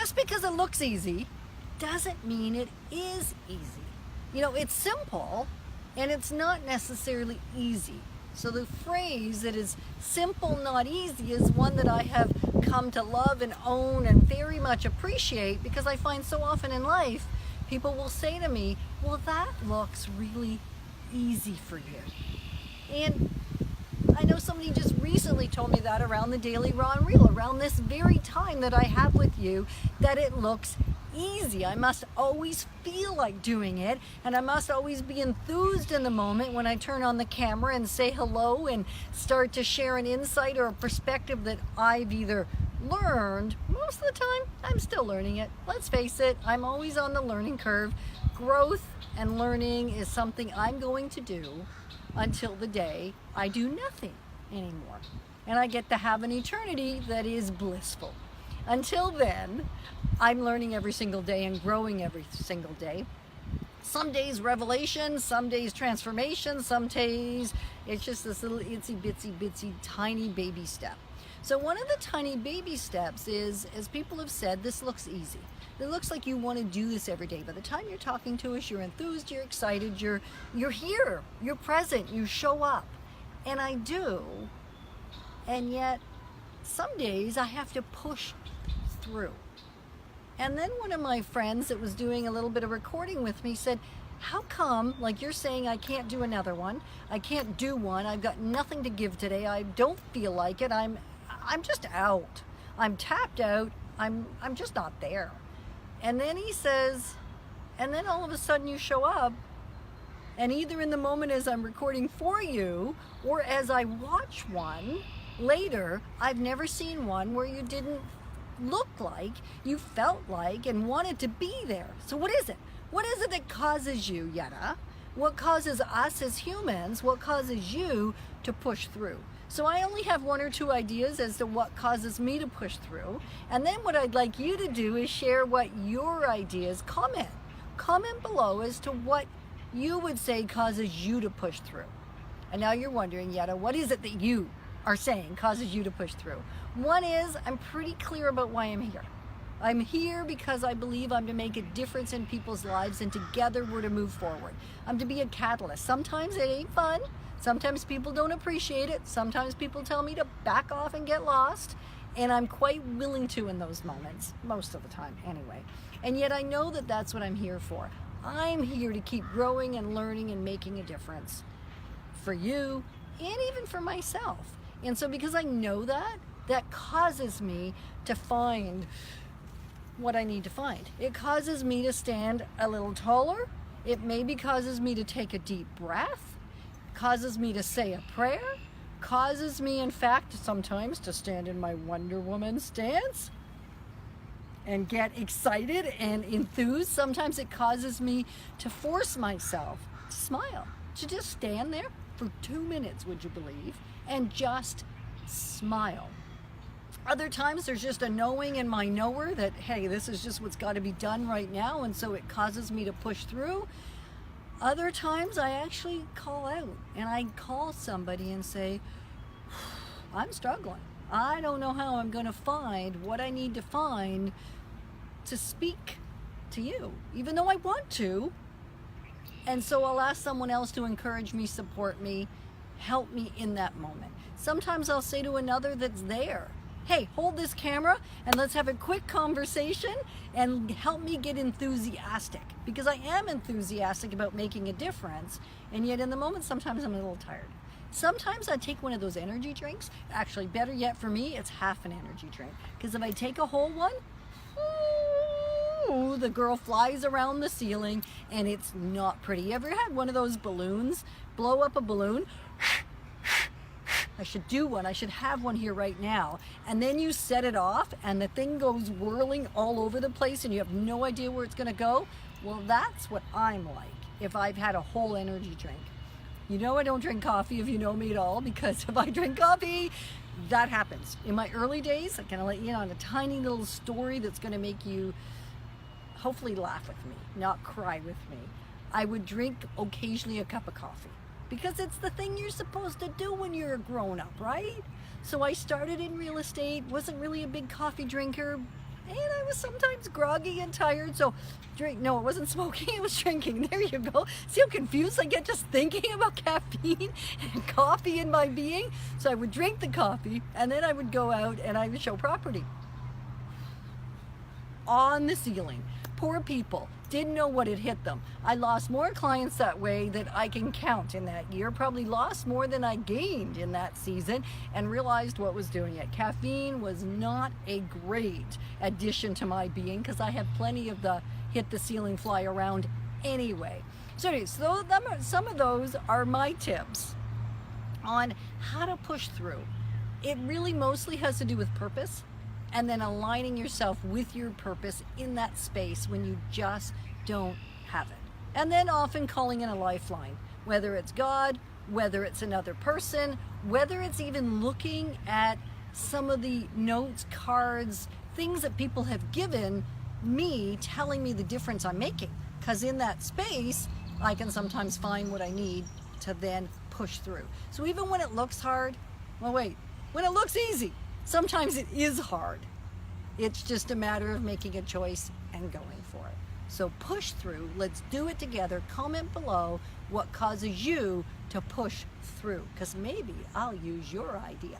just because it looks easy doesn't mean it is easy. You know, it's simple and it's not necessarily easy. So the phrase that is simple, not easy is one that I have come to love and own and very much appreciate, because I find so often in life people will say to me, well, that looks really easy for you. And I know somebody just recently told me that around the Daily Raw and Real, around this very time that I have with you, that it looks easy. I must always feel like doing it, and I must always be enthused in the moment when I turn on the camera and say hello and start to share an insight or a perspective that I've either learned. Most of the time, I'm still learning it. Let's face it, I'm always on the learning curve. Growth and learning is something I'm going to do until the day I do nothing anymore. And I get to have an eternity that is blissful. Until then, I'm learning every single day and growing every single day. Some days revelation, some days transformation, some days it's just this little itsy bitsy tiny baby step. So one of the tiny baby steps is, as people have said, this looks easy. It looks like you want to do this every day. By the time you're talking to us, you're enthused, you're excited, you're here, you're present, you show up. And I do. And yet, some days I have to push through. And then one of my friends that was doing a little bit of recording with me said, how come, like you're saying, I can't do another one, I can't do one, I've got nothing to give today, I don't feel like it, I'm just out, I'm tapped out, I'm just not there. And then he says, and then all of a sudden you show up, and either in the moment as I'm recording for you, or as I watch one later, I've never seen one where you didn't look like, you felt like, and wanted to be there. So what is it? What is it that causes you, Yetta? What causes us as humans? What causes you to push through? So I only have one or two ideas as to what causes me to push through. And then what I'd like you to do is share what your ideas, comment below as to what you would say causes you to push through. And now you're wondering, Yetta, what is it that you are saying causes you to push through? One is, I'm pretty clear about why I'm here. I'm here because I believe I'm to make a difference in people's lives, and together we're to move forward. I'm to be a catalyst. Sometimes it ain't fun. Sometimes people don't appreciate it. Sometimes people tell me to back off and get lost. And I'm quite willing to in those moments, most of the time anyway. And yet I know that that's what I'm here for. I'm here to keep growing and learning and making a difference for you and even for myself. And so because I know that, that causes me to find what I need to find. It causes me to stand a little taller. It maybe causes me to take a deep breath, causes me to say a prayer, causes me, in fact, sometimes to stand in my Wonder Woman stance and get excited and enthused. Sometimes it causes me to force myself to smile, to just stand there for 2 minutes, would you believe, and just smile. Other times there's just a knowing in my knower that, hey, this is just what's got to be done right now, and so it causes me to push through. Other times I actually call out and I call somebody and say, I'm struggling. I don't know how I'm going to find what I need to find to speak to you, even though I want to. And so I'll ask someone else to encourage me, support me, help me in that moment. Sometimes I'll say to another that's there, hey, hold this camera and let's have a quick conversation and help me get enthusiastic, because I am enthusiastic about making a difference. And yet in the moment, sometimes I'm a little tired. Sometimes I take one of those energy drinks. Actually, better yet for me, it's half an energy drink. Because if I take a whole one, ooh, the girl flies around the ceiling and it's not pretty. You ever had one of those balloons, blow up a balloon? I should do one. I should have one here right now. And then you set it off and the thing goes whirling all over the place and you have no idea where it's going to go. Well, that's what I'm like if I've had a whole energy drink. You know I don't drink coffee if you know me at all, because if I drink coffee, that happens. In my early days, I'm going to let you in on a tiny little story that's going to make you hopefully laugh with me, not cry with me. I would drink occasionally a cup of coffee, because it's the thing you're supposed to do when you're a grown-up, right? So I started in real estate, wasn't really a big coffee drinker, And I was sometimes groggy and tired, so no, it wasn't smoking, it was drinking. There you go. See how confused I get just thinking about caffeine and coffee in my being? So I would drink the coffee, and then I would go out and I would show property on the ceiling. Poor people didn't know what had hit them. I lost more clients that way than I can count in that year. Probably lost more than I gained in that season, and realized what was doing it. Caffeine was not a great addition to my being, because I had plenty of the hit the ceiling fly around anyway. So anyways, some of those are my tips on how to push through. It really mostly has to do with purpose, and then aligning yourself with your purpose in that space when you just don't have it. And then often calling in a lifeline, whether it's God, whether it's another person, whether it's even looking at some of the notes, cards, things that people have given me, telling me the difference I'm making. Because in that space, I can sometimes find what I need to then push through. So even when it looks hard, when it looks easy, sometimes it is hard. It's just a matter of making a choice and going for it. So push through. Let's do it together. Comment below what causes you to push through, because maybe I'll use your idea.